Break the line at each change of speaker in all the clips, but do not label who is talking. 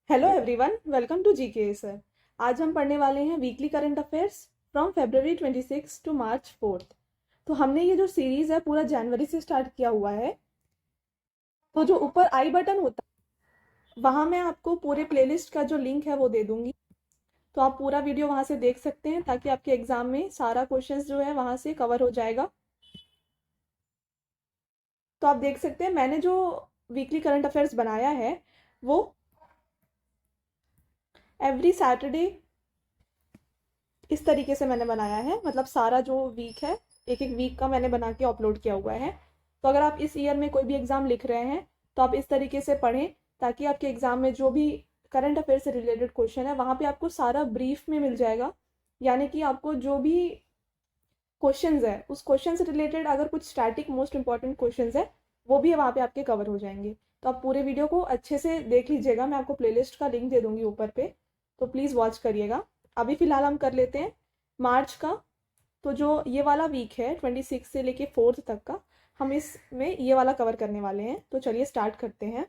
Hello everyone, welcome to GK sir. आज हम पढ़ने वाले हैं weekly current affairs from February 26 to March 4। तो हमने ये जो सीरीज है पूरा जनवरी से स्टार्ट किया हुआ है। तो जो ऊपर आई बटन होता है वहाँ मैं आपको पूरे प्लेलिस्ट का जो लिंक है वो दे दूंगी। तो आप पूरा वीडियो वहाँ से देख सकते हैं ताकि आपके एग्जाम में सारा क्वेश्चंस जो है वहाँ से कवर हो जाएगा। तो आप देख सकते हैं मैंने जो वीकली करंट अफेयर्स बनाया है वो एवरी सैटरडे इस तरीके से मैंने बनाया है। मतलब सारा जो वीक है एक एक वीक का मैंने बना के अपलोड किया हुआ है। तो अगर आप इस ईयर में कोई भी एग्ज़ाम लिख रहे हैं तो आप इस तरीके से पढ़ें ताकि आपके एग्ज़ाम में जो भी करंट अफेयर से रिलेटेड क्वेश्चन है वहाँ पे आपको सारा ब्रीफ में मिल जाएगा। यानी कि आपको जो भी क्वेश्चंस है उस क्वेश्चन से रिलेटेड अगर कुछ स्टैटिक मोस्ट इंपॉर्टेंट क्वेश्चंस है वो भी वहाँ पे आपके कवर हो जाएंगे। तो आप पूरे वीडियो को अच्छे से देख लीजिएगा, मैं आपको प्लेलिस्ट का लिंक दे दूंगी ऊपर पे, तो प्लीज़ वॉच करिएगा। अभी फ़िलहाल हम कर लेते हैं मार्च का। तो जो ये वाला वीक है 26 से लेके 4 तक का, हम इसमें ये वाला कवर करने वाले हैं। तो चलिए स्टार्ट करते हैं।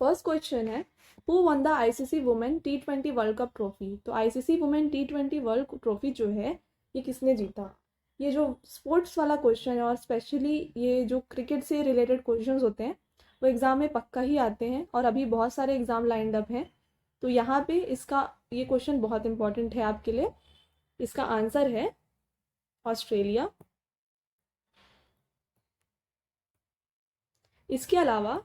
फर्स्ट क्वेश्चन है, who won the ICC women T20 world cup trophy. तो ICC women T20 world trophy जो है ये किसने जीता। ये जो स्पोर्ट्स वाला क्वेश्चन है और स्पेशली ये जो क्रिकेट से रिलेटेड क्वेश्चंस होते हैं वो एग्ज़ाम में पक्का ही आते हैं और अभी बहुत सारे एग्ज़ाम लाइंड अप हैं। तो यहाँ पे इसका ये क्वेश्चन बहुत इंपॉर्टेंट है आपके लिए। इसका आंसर है ऑस्ट्रेलिया। इसके अलावा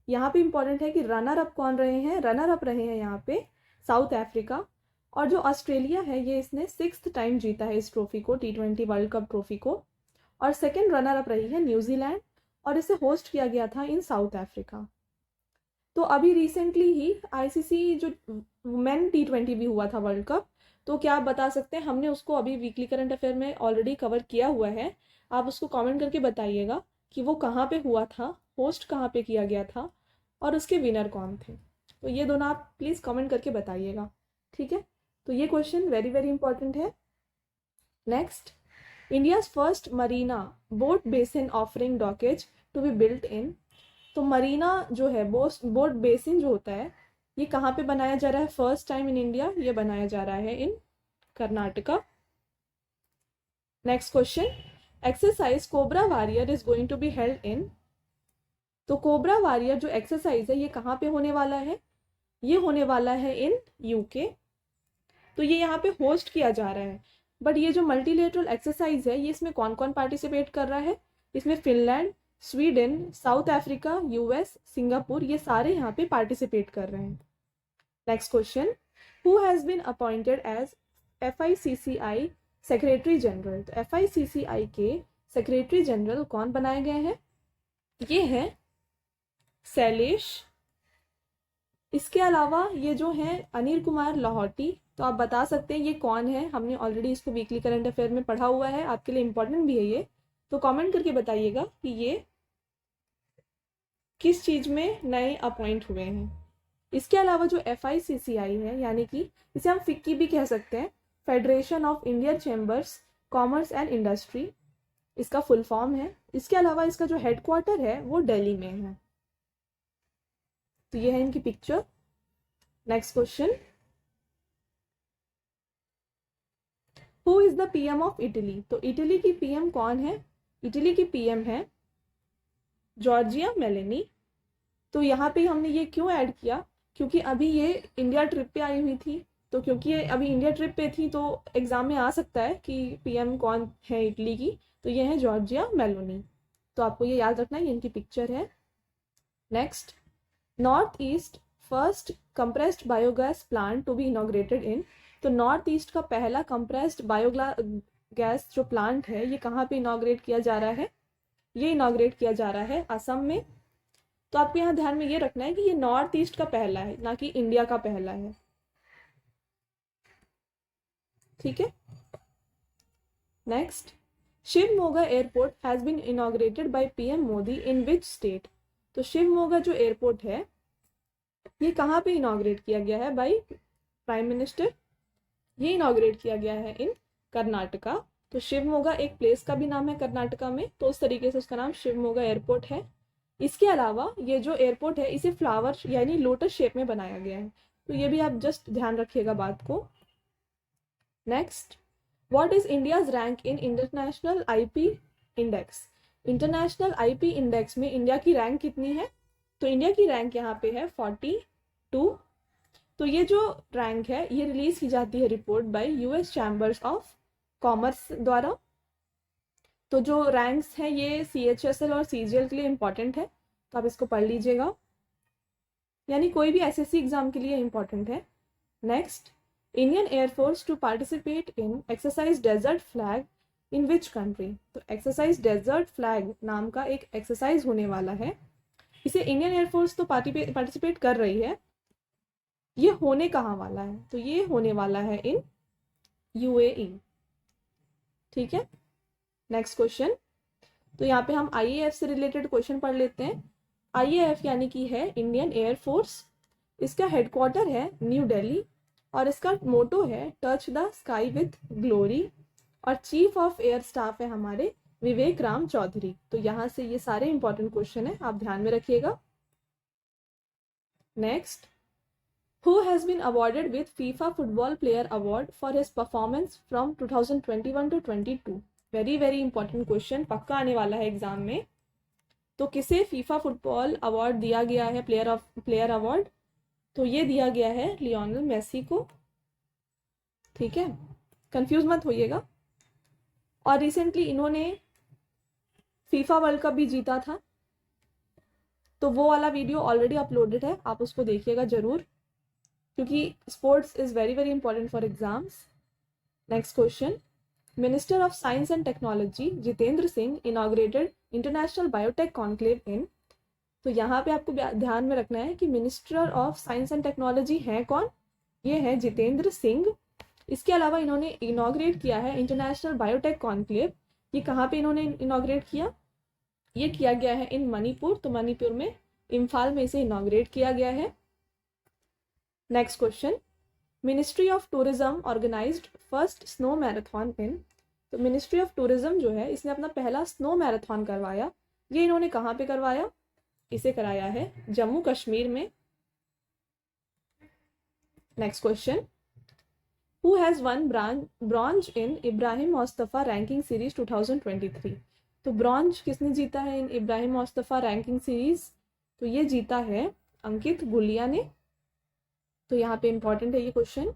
यहाँ पे इंपॉर्टेंट है कि रनर अप कौन रहे हैं। रनर अप रहे हैं यहाँ पे साउथ अफ्रीका। और जो ऑस्ट्रेलिया है ये इसने 6th टाइम जीता है इस ट्रॉफी को, T20 वर्ल्ड कप ट्रॉफी को। और सेकेंड रनर अप रही है न्यूजीलैंड और इसे होस्ट किया गया था इन साउथ अफ्रीका। तो अभी रिसेंटली ही आईसीसी जो वुमेन T20 भी हुआ था वर्ल्ड कप, तो क्या आप बता सकते हैं, हमने उसको अभी वीकली करंट अफेयर में ऑलरेडी कवर किया हुआ है। आप उसको कमेंट करके बताइएगा कि वो कहाँ पे हुआ था, होस्ट कहाँ पे किया गया था और उसके विनर कौन थे। तो ये दोनों आप प्लीज़ कमेंट करके बताइएगा, ठीक है। तो ये क्वेश्चन वेरी वेरी इंपॉर्टेंट है। Next, India's first marina boat basin offering dockage to be built in. तो मरीना जो है बोट बेसिन जो होता है ये कहाँ पे बनाया जा रहा है फर्स्ट टाइम इन इंडिया। ये बनाया जा रहा है in Karnataka. Next question, exercise Cobra Warrior is going to be held in. तो कोबरा वॉरियर जो एक्सरसाइज है ये कहाँ पे होने वाला है। ये होने वाला है इन यूके। तो ये यहाँ पे होस्ट किया जा रहा है। बट ये जो मल्टीलेटरल एक्सरसाइज है ये इसमें कौन कौन पार्टिसिपेट कर रहा है। इसमें Finland, Sweden, South Africa, US, Singapore, ये सारे यहाँ पे पार्टिसिपेट कर रहे हैं। Next question, who has been appointed as FICCI secretary general. तो FICCI के सेक्रेटरी जनरल कौन बनाए गए हैं। ये है शैलेश। इसके अलावा ये जो है अनिल कुमार लाहौटी। तो आप बता सकते हैं ये कौन है, हमने ऑलरेडी इसको वीकली करंट अफेयर में पढ़ा हुआ है, आपके लिए इंपॉर्टेंट भी है ये। तो कमेंट करके बताइएगा कि ये किस चीज़ में नए अपॉइंट हुए हैं। इसके अलावा जो FICCI है यानी कि इसे हम फिक्की भी कह सकते हैं, federation of Indian chambers commerce and industry, इसका फुल फॉर्म है। इसके अलावा इसका जो हेडक्वार्टर है वो दिल्ली में है। तो ये है इनकी picture. Next question, who is the PM of Italy. तो इटली की PM कौन है। इटली की PM है जॉर्जिया मेलेनी। तो यहाँ पे हमने ये क्यों ऐड किया, क्योंकि अभी ये इंडिया ट्रिप पे आई हुई थी। तो क्योंकि ये अभी इंडिया ट्रिप पे थी तो एग्जाम में आ सकता है कि PM कौन है इटली की। तो ये है जॉर्जिया मेलोनी। तो आपको ये याद रखना है, ये इनकी पिक्चर है। Next, North East first compressed biogas plant to be inaugurated in. तो नॉर्थ ईस्ट का पहला कंप्रेस्ड बायोगैस जो प्लांट है ये कहाँ पे इनॉग्रेट किया जा रहा है। ये इनॉग्रेट किया जा रहा है असम में। तो आपको यहाँ ध्यान में ये रखना है कि ये नॉर्थ ईस्ट का पहला है, ना कि इंडिया का पहला है, ठीक है। Next, Shivamogga airport has been inaugurated by PM Modi in which state. तो शिवमोगा जो एयरपोर्ट है ये कहाँ पे इनॉग्रेट किया गया है बाय प्राइम मिनिस्टर। ये इनॉग्रेट किया गया है इन कर्नाटका। तो शिवमोगा एक प्लेस का भी नाम है कर्नाटका में, तो उस तरीके से उसका नाम शिवमोगा एयरपोर्ट है। इसके अलावा ये जो एयरपोर्ट है इसे फ्लावर यानी लोटस शेप में बनाया गया है, तो ये भी आप जस्ट ध्यान रखिएगा बात को। Next, what is India's rank in international IP index? International IP index में इंडिया की रैंक कितनी है? तो इंडिया की रैंक यहाँ पे है 42। तो ये जो रैंक है ये रिलीज की जाती है report by US chambers of commerce द्वारा। तो जो रैंक्स हैं ये CHSL और CGL के लिए इंपॉर्टेंट है, तो आप इसको पढ़ लीजिएगा, यानी कोई भी SSC एग्जाम के लिए इंपॉर्टेंट है। Next, Indian air force to participate in exercise Desert Flag in which country? तो एक्सरसाइज डेजर्ट फ्लैग नाम का एक एक्सरसाइज होने वाला है, इसे इंडियन एयरफोर्स तो पार्टिसिपेट कर रही है, ये होने कहाँ वाला है? तो ये होने वाला है इन UAE। ठीक है, नेक्स्ट क्वेश्चन। तो यहाँ पे हम IAF से रिलेटेड क्वेश्चन पढ़ लेते हैं। IAF यानी कि है इंडियन एयरफोर्स, इसका हेडक्वार्टर है न्यू दिल्ली और इसका मोटो है touch the sky with glory, और चीफ ऑफ एयर स्टाफ है हमारे विवेक राम चौधरी। तो यहाँ से ये सारे इंपॉर्टेंट क्वेश्चन है, आप ध्यान में रखिएगा। Next, who has been awarded with FIFA Football Player Award for his performance from 2021 to 22? Very very important question, पक्का आने वाला है एग्जाम में। तो किसे फीफा फुटबॉल अवार्ड दिया गया है, प्लेयर अवार्ड? तो ये दिया गया है लियोनेल मेसी को। ठीक है, कंफ्यूज मत होइएगा। और रिसेंटली इन्होंने फीफा वर्ल्ड कप भी जीता था, तो वो वाला वीडियो ऑलरेडी अपलोडेड है, आप उसको देखिएगा जरूर, क्योंकि sports is very very important for exams. Next question, minister of science and technology Jitendra Singh inaugurated international biotech conclave in. तो यहाँ पे आपको ध्यान में रखना है कि minister of science and technology है कौन? ये है जितेंद्र सिंह। इसके अलावा इन्होंने इनॉग्रेट किया है इंटरनेशनल बायोटेक कॉन्क्लेव। ये कहाँ पे इन्होंने इनॉग्रेट किया? ये किया गया है इन मणिपुर, तो मणिपुर में इम्फाल में इसे इनॉग्रेट किया गया है। Next question, ministry of tourism organised first snow marathon in. तो मिनिस्ट्री ऑफ टूरिज्म जो है इसने अपना पहला स्नो मैराथन करवाया, ये इन्होंने कहाँ पे करवाया? इसे कराया है जम्मू कश्मीर में। Next question, who has one bronze in Ibrahim Mustafa ranking series 2023? तो ब्रॉन्ज किसने जीता है इन इब्राहिम मुस्तफा रैंकिंग सीरीज? तो ये जीता है अंकित गुलिया ने। तो यहाँ पे इंपॉर्टेंट है ये question.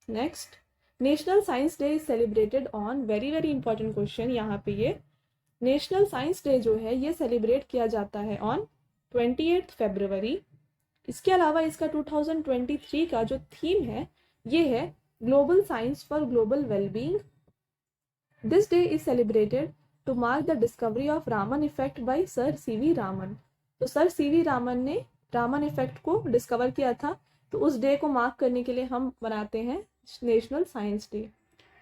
Next, national science day is celebrated on, very very important question यहाँ पे ये। नेशनल साइंस डे जो है ये सेलिब्रेट किया जाता है ऑन 28 फरवरी। इसके अलावा इसका 2023 का जो थीम है ये है global science for global wellbeing. This day is celebrated to mark the discovery of Raman effect by sir CV Raman. तो सर CV रामन ने रामन इफेक्ट को डिस्कवर किया था, तो उस डे को मार्क करने के लिए हम बनाते हैं नेशनल साइंस डे।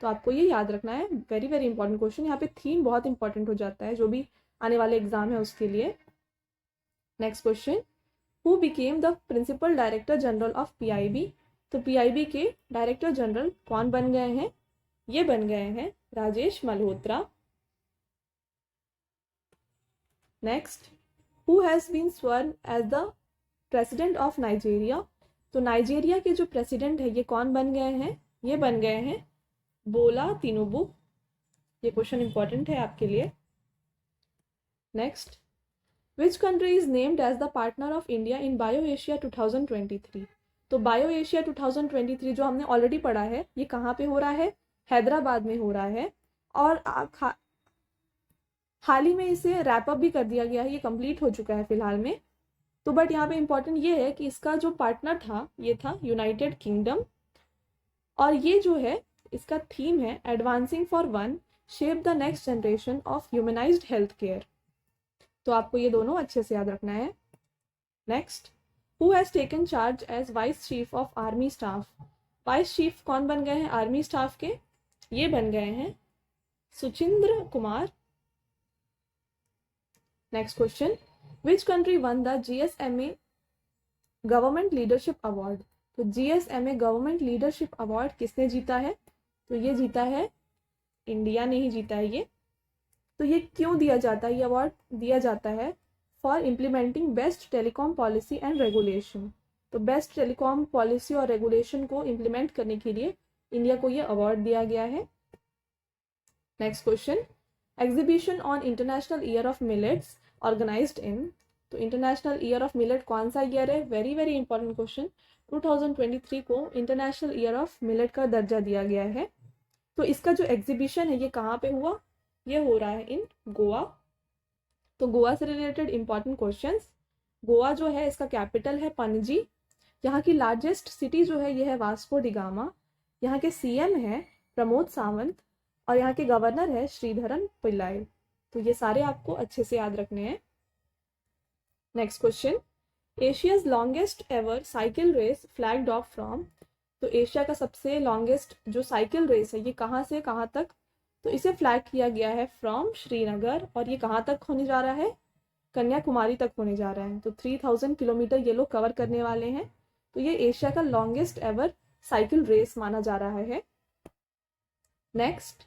तो आपको ये याद रखना है, वेरी वेरी इंपॉर्टेंट क्वेश्चन। यहाँ पे थीम बहुत इंपॉर्टेंट हो जाता है जो भी आने वाले एग्जाम है उसके लिए। Next question, who became the principal director general of PIB? तो PIB के डायरेक्टर जनरल कौन बन गए हैं? ये बन गए हैं Rajesh Malhotra. Next, who has been sworn as the president of Nigeria? तो नाइजीरिया के जो प्रेसिडेंट है ये कौन बन गए हैं? ये बन गए हैं बोला तिनुबू। ये क्वेश्चन इंपॉर्टेंट है आपके लिए। Next, which country is named as the partner of India in BioAsia 2023? तो बायो एशिया 2023 जो हमने ऑलरेडी पढ़ा है ये कहाँ पे हो रहा है? हैदराबाद में हो रहा है, और हाल ही में इसे रैप अप भी कर दिया गया है, ये कंप्लीट हो चुका है फिलहाल में। तो बट यहाँ पे इंपॉर्टेंट ये है कि इसका जो पार्टनर था ये था यूनाइटेड किंगडम, और ये जो है इसका थीम है advancing for one shape the next generation of humanised health care. तो आपको ये दोनों अच्छे से याद रखना है। Next, who has taken charge as vice chief of army staff? Vice chief कौन बन गए हैं आर्मी स्टाफ के? ये बन गए हैं Suchindra Kumar. Next question, which country one the GSMA government leadership award? तो GSMA गवर्नमेंट लीडरशिप अवार्ड किसने जीता है? तो ये जीता है इंडिया ने ही जीता है ये। तो ये क्यों दिया जाता है, ये अवार्ड दिया जाता है for implementing best telecom policy and regulation. तो बेस्ट टेलीकॉम पॉलिसी और रेगुलेशन को इम्प्लीमेंट करने के लिए इंडिया को ये अवार्ड दिया गया है। Next question, exhibition on international year of millets organised in. तो इंटरनेशनल ईयर ऑफ मिलेट कौन सा ईयर है, वेरी वेरी इंपॉर्टेंट क्वेश्चन। 2023 को इंटरनेशनल ईयर ऑफ मिलेट का दर्जा दिया गया है। तो इसका जो एग्जीबिशन है ये कहाँ पे हुआ, ये हो रहा है इन गोवा। तो गोवा से रिलेटेड इंपॉर्टेंट क्वेश्चंस, गोवा जो है इसका कैपिटल है पणजी, यहाँ की लार्जेस्ट सिटी जो है ये है वास्को डी गामा, यहाँ के सीएम है प्रमोद सावंत और यहाँ के गवर्नर है श्रीधरन पिल्लाई। तो ये सारे आपको अच्छे से याद रखने हैं। Next question, Asia's longest ever cycle race flagged off from. तो एशिया का सबसे लॉन्गेस्ट जो साइकिल रेस है ये कहाँ से कहाँ तक, तो इसे फ्लैग किया गया है फ्रॉम श्रीनगर, और ये कहाँ तक होने जा रहा है, कन्याकुमारी तक होने जा रहा है। तो 3000 किलोमीटर ये लोग कवर करने वाले हैं। तो ये एशिया का लॉन्गेस्ट एवर साइकिल रेस माना जा रहा है। Next,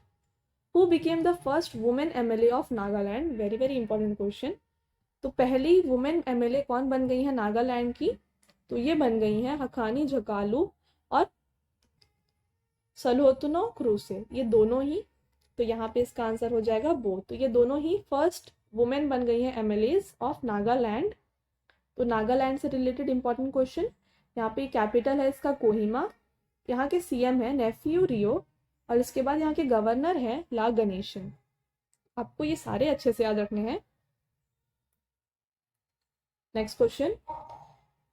who became the first women MLA of Nagaland, very very important question. तो पहली वुमेन एमएलए कौन बन गई है नागालैंड की, तो ये बन गई हैं हकानी झकालू और सलोतनो क्रूसे, ये दोनों ही। तो यहाँ पे इसका आंसर हो जाएगा बोथ। तो ये दोनों ही फर्स्ट वुमेन बन गई हैं एमएलएज ऑफ नागालैंड। तो नागालैंड से रिलेटेड इंपॉर्टेंट क्वेश्चन, यहाँ पे कैपिटल है इसका कोहिमा, यहाँ के सीएम है नेफ्यू रियो और इसके बाद यहाँ के गवर्नर है ला गणेशन। आपको ये सारे अच्छे से याद रखने हैं। Next question,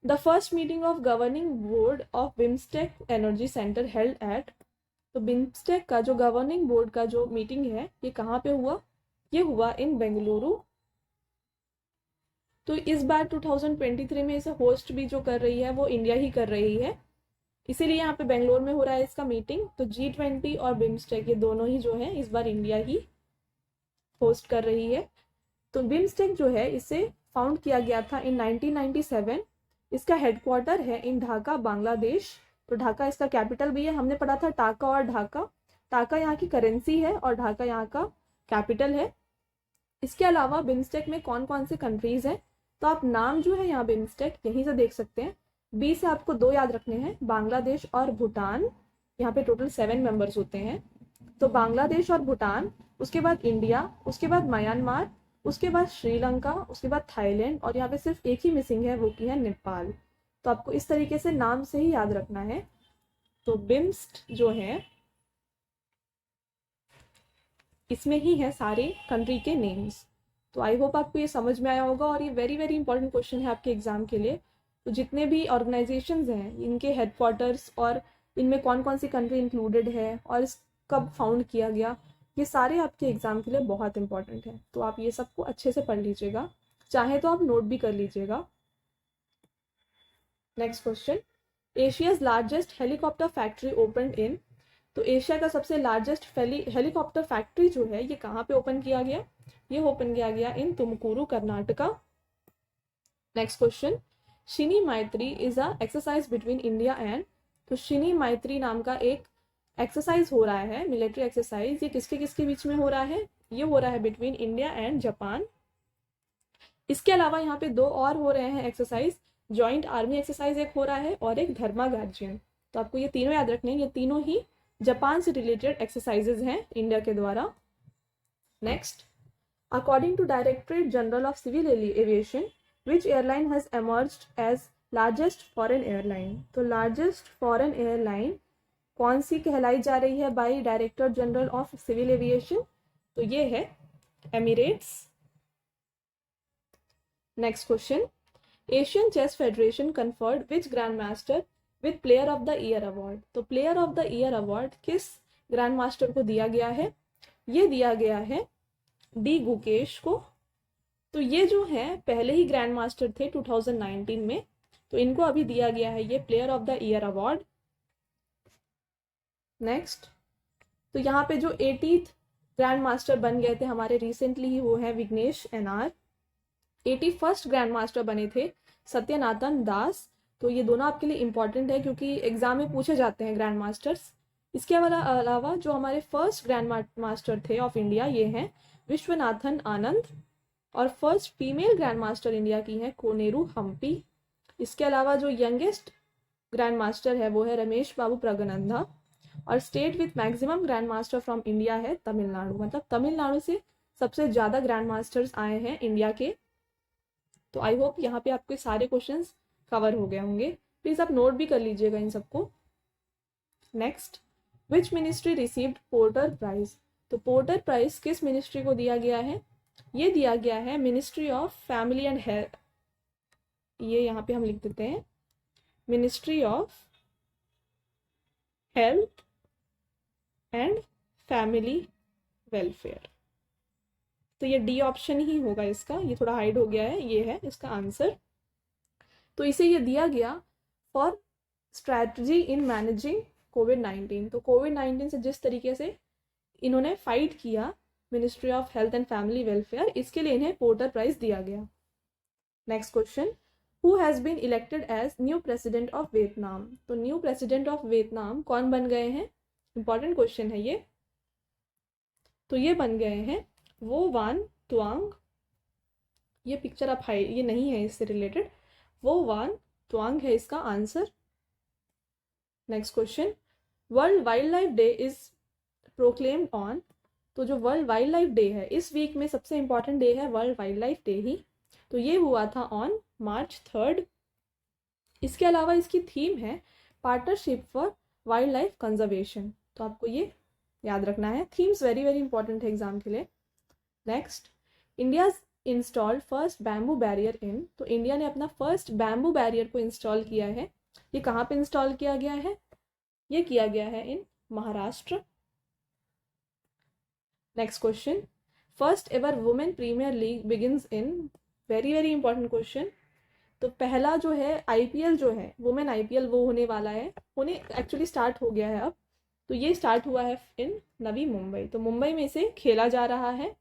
the first meeting of governing board of BIMSTEC energy centre held at. तो बिम्स्टेक का जो गवर्निंग बोर्ड का जो मीटिंग है ये कहाँ पे हुआ, ये हुआ इन बेंगलुरु। तो इस बार 2023 में इसे होस्ट भी जो कर रही है वो इंडिया ही कर रही है, इसीलिए यहाँ पे बेंगलोर में हो रहा है इसका मीटिंग। तो G20 और बिम्स्टेक ये दोनों ही जो है इस बार इंडिया ही होस्ट कर रही है। तो बिम्स्टेक जो है इसे फाउंड किया गया था इन 1997। इसका हेडक्वार्टर है इन ढाका बांग्लादेश। तो ढाका इसका कैपिटल भी है, हमने पढ़ा था टाका और ढाका। टाका यहाँ की करेंसी है और ढाका यहाँ का कैपिटल है। इसके अलावा बिम्स्टेक में कौन कौन से कंट्रीज हैं, तो आप नाम जो है यहाँ बिम्स्टेक यहीं से देख सकते हैं। बी से आपको 2 याद रखने हैं, बांग्लादेश और भूटान। यहाँ पे टोटल 7 मेंबर्स होते हैं। तो बांग्लादेश और भूटान, उसके बाद इंडिया, उसके बाद म्यांमार, उसके बाद श्रीलंका, उसके बाद थाईलैंड और यहाँ पे सिर्फ एक ही मिसिंग है वो की है नेपाल। तो आपको इस तरीके से नाम से ही याद रखना है। तो बिम्स्ट जो है इसमें ही है सारे कंट्री के नेम्स। तो आई होप आपको ये समझ में आया होगा और ये वेरी वेरी इंपॉर्टेंट क्वेश्चन है आपके एग्जाम के लिए। तो जितने भी ऑर्गेनाइजेशंस हैं इनके हेडक्वार्टर्स और इनमें कौन कौन सी कंट्री इंक्लूडेड है और कब फाउंड किया गया, ये सारे आपके एग्जाम के लिए बहुत इंपॉर्टेंट है। तो आप ये सबको अच्छे से पढ़ लीजिएगा, चाहे तो आप नोट भी कर लीजिएगा। Next question, Asia's largest helicopter factory open in. तो एशिया का सबसे लार्जेस्ट हेलीकॉप्टर फैक्ट्री जो है ये कहाँ पे ओपन किया गया, ये ओपन किया गया इन तुमकुरू कर्नाटका। नेक्स्ट क्वेश्चन, शिनी मैत्री is a exercise between India and. तो शिनी मैत्री नाम का एक एक्सरसाइज हो रहा है, मिलिट्री एक्सरसाइज, ये किसके किसके बीच में हो रहा है, ये हो रहा है बिटवीन इंडिया एंड जापान। इसके अलावा यहाँ पे 2 और हो रहे हैं एक्सरसाइज, जॉइंट आर्मी एक्सरसाइज एक हो रहा है और एक धर्मा गार्जियन। तो आपको ये तीनों याद रखने हैं, ये तीनों ही जापान से रिलेटेड एक्सरसाइजेज हैं इंडिया के द्वारा। Next, according to directorate general of civil aviation which airline has emerged as largest foreign airline. तो लार्जेस्ट फॉरेन एयरलाइन कौन सी कहलाई जा रही है by director general of civil aviation, तो ये है Emirates. Next question, Asian chess federation conferred which grand master with player of the year award. तो player of the year award किस ग्रैंड मास्टर को दिया गया है, ये दिया गया है डी गुकेश को। तो ये जो है पहले ही ग्रैंड मास्टर थे 2019 में, तो इनको अभी दिया गया है ये player of the year award. Next, तो यहाँ पे जो 80th ग्रैंड मास्टर बन गए थे हमारे रिसेंटली ही, वो है Vighnesh NR. 81st grand master बने थे सत्यनाथन दास। तो ये दोनों आपके लिए इंपॉर्टेंट है क्योंकि एग्जाम में पूछे जाते हैं ग्रैंड मास्टर्स। इसके अलावा जो हमारे फर्स्ट ग्रैंड मास्टर थे ऑफ इंडिया ये हैं विश्वनाथन आनंद। और first female grand master India की है कोनेरू हम्पी। इसके अलावा जो यंगेस्ट ग्रैंड मास्टर है वो है रमेश बाबू प्रगनंदा। और state with maximum grand master from India है तमिलनाडु, मतलब तमिलनाडु से सबसे ज़्यादा ग्रैंड मास्टर्स आए हैं इंडिया के। तो आई होप यहाँ पे आपके सारे क्वेश्चंस कवर हो गए होंगे। प्लीज़ आप नोट भी कर लीजिएगा इन सबको। Next, which ministry received Porter prize. तो पोर्टर प्राइज किस मिनिस्ट्री को दिया गया है? ये दिया गया है ministry of family and health. ये यहाँ पे हम लिख देते हैं ministry of health and family welfare. तो ये डी ऑप्शन ही होगा इसका, ये थोड़ा हाइड हो गया है, ये है इसका आंसर। तो इसे ये दिया गया फॉर स्ट्रैटेजी इन मैनेजिंग कोविड-19। तो कोविड-19 से जिस तरीके से इन्होंने फाइट किया ministry of health and family welfare, इसके लिए इन्हें पोर्टर प्राइज दिया गया। Next question, who has been elected as new president of Vietnam. तो न्यू प्रेसिडेंट ऑफ वियतनाम कौन बन गए हैं? इंपॉर्टेंट क्वेश्चन है ये। तो ये बन गए हैं वो वान त्वांग। ये पिक्चर आप हाई, ये नहीं है इससे रिलेटेड, वो वान त्वांग है इसका answer. Next question, world wild life day is proclaimed on. तो जो वर्ल्ड वाइल्ड लाइफ डे है इस वीक में सबसे इंपॉर्टेंट डे है वर्ल्ड वाइल्ड लाइफ डे ही। तो ये हुआ था ऑन March 3rd। इसके अलावा इसकी थीम है partnership for wild life conservation. तो आपको ये याद रखना है, थीम्स वेरी वेरी इंपॉर्टेंट है एग्जाम के लिए। Next, India installed first bamboo barrier इन। तो इंडिया ने अपना फर्स्ट बैम्बू बैरियर को इंस्टॉल किया है। ये कहाँ पे इंस्टॉल किया गया है? ये किया गया है in Maharashtra. Next question, first ever women premier league begins in. Very very important question. तो पहला जो है आईपीएल जो है वुमेन आईपीएल वो होने वाला है, होने एक्चुअली स्टार्ट हो गया है अब। तो ये स्टार्ट हुआ है इन नवी मुंबई। तो मुंबई में इसे खेला जा रहा है।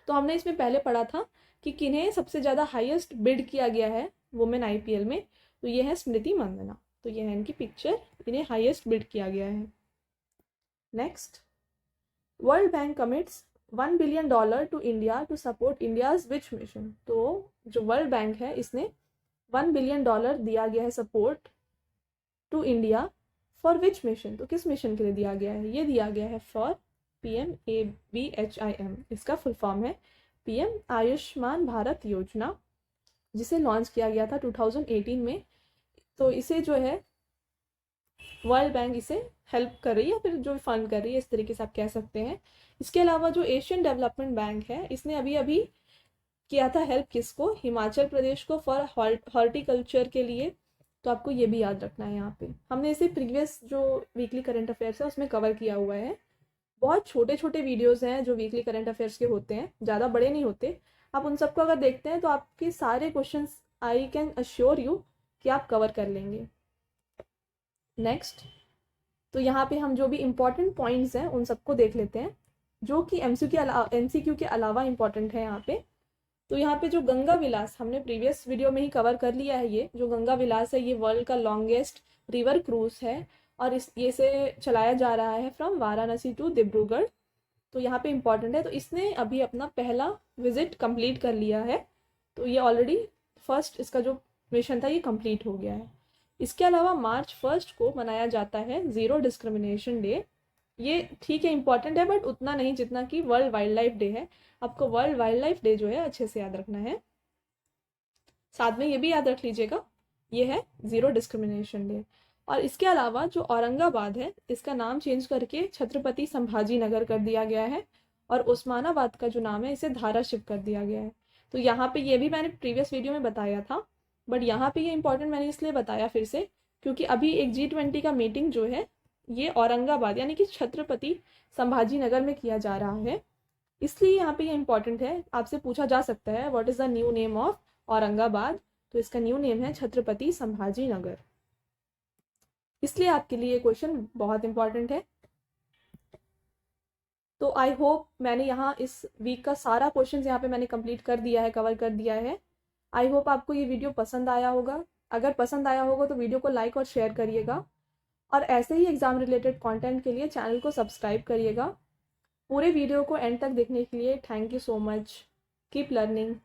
तो हमने इसमें पहले पढ़ा था कि किन्हें सबसे ज़्यादा हाईएस्ट बिड किया गया है वुमेन आईपीएल में। तो ये है स्मृति मंदाना। तो ये है इनकी पिक्चर, इन्हें हाईएस्ट बिड किया गया है। Next, World Bank commits $1 billion to India to support India's which mission. तो जो वर्ल्ड बैंक है इसने $1 बिलियन दिया गया है support to India for which mission. तो किस मिशन के लिए दिया गया है? ये दिया गया है फॉर PMABHIM। इसका फुल फॉर्म है PM आयुष्मान भारत योजना, जिसे लॉन्च किया गया था 2018 में। तो इसे जो है वर्ल्ड बैंक इसे हेल्प कर रही है, फिर जो फंड कर रही है, इस तरीके से आप कह सकते हैं। इसके अलावा जो एशियन डेवलपमेंट बैंक है इसने अभी अभी किया था हेल्प किसको? हिमाचल प्रदेश को फॉर हॉर्टिकल्चर के लिए। तो आपको ये भी याद रखना है। यहाँ पे हमने इसे प्रीवियस जो वीकली करंट अफेयर्स है उसमें कवर किया हुआ है। बहुत छोटे छोटे वीडियोज़ हैं जो वीकली करंट अफेयर्स के होते हैं, ज़्यादा बड़े नहीं होते। आप उन सबको अगर देखते हैं तो आपके सारे questions I can assure you कि आप कवर कर लेंगे। नेक्स्ट, तो यहाँ पे हम जो भी इम्पॉर्टेंट पॉइंट्स हैं उन सबको देख लेते हैं जो कि MCQ के अलावा इम्पॉर्टेंट है यहाँ पे। तो यहाँ पे जो गंगा विलास हमने प्रीवियस वीडियो में ही कवर कर लिया है। ये जो गंगा विलास है ये वर्ल्ड का लॉन्गेस्ट रिवर क्रूज है और ये से चलाया जा रहा है फ्रॉम वाराणसी टू डिब्रूगढ़। तो यहाँ पे इम्पॉर्टेंट है। तो इसने अभी अपना पहला विजिट कंप्लीट कर लिया है। तो ये ऑलरेडी फर्स्ट इसका जो मिशन था ये कंप्लीट हो गया है। इसके अलावा March 1 को मनाया जाता है ज़ीरो डिस्क्रिमिनेशन डे। ये ठीक है, इंपॉर्टेंट है, बट उतना नहीं जितना कि वर्ल्ड वाइल्ड लाइफ डे है। आपको वर्ल्ड वाइल्ड लाइफ डे जो है अच्छे से याद रखना है। साथ में ये भी याद रख लीजिएगा ये है ज़ीरो डिस्क्रिमिनेशन डे। और इसके अलावा जो औरंगाबाद है इसका नाम चेंज करके छत्रपति संभाजी नगर कर दिया गया है और उस्मानाबाद का जो नाम है इसे धाराशिव कर दिया गया है। तो यहाँ पे ये भी मैंने प्रीवियस वीडियो में बताया था, बट यहाँ पे ये इंपॉर्टेंट मैंने इसलिए बताया फिर से क्योंकि अभी एक G20 का मीटिंग जो है ये औरंगाबाद यानी कि छत्रपति संभाजी नगर में किया जा रहा है, इसलिए यहाँ पे ये इंपॉर्टेंट है। आपसे पूछा जा सकता है what is the new name of Aurangabad. तो इसका न्यू नेम है छत्रपति संभाजी नगर, इसलिए आपके लिए ये क्वेश्चन बहुत इंपॉर्टेंट है। तो आई होप मैंने यहाँ इस वीक का सारा क्वेश्चन यहाँ पे मैंने कंप्लीट कर दिया है, कवर कर दिया है। आई होप आपको ये वीडियो पसंद आया होगा। अगर पसंद आया होगा तो वीडियो को लाइक और शेयर करिएगा और ऐसे ही एग्ज़ाम रिलेटेड कंटेंट के लिए चैनल को सब्सक्राइब करिएगा। पूरे वीडियो को एंड तक देखने के लिए thank you so much. Keep learning.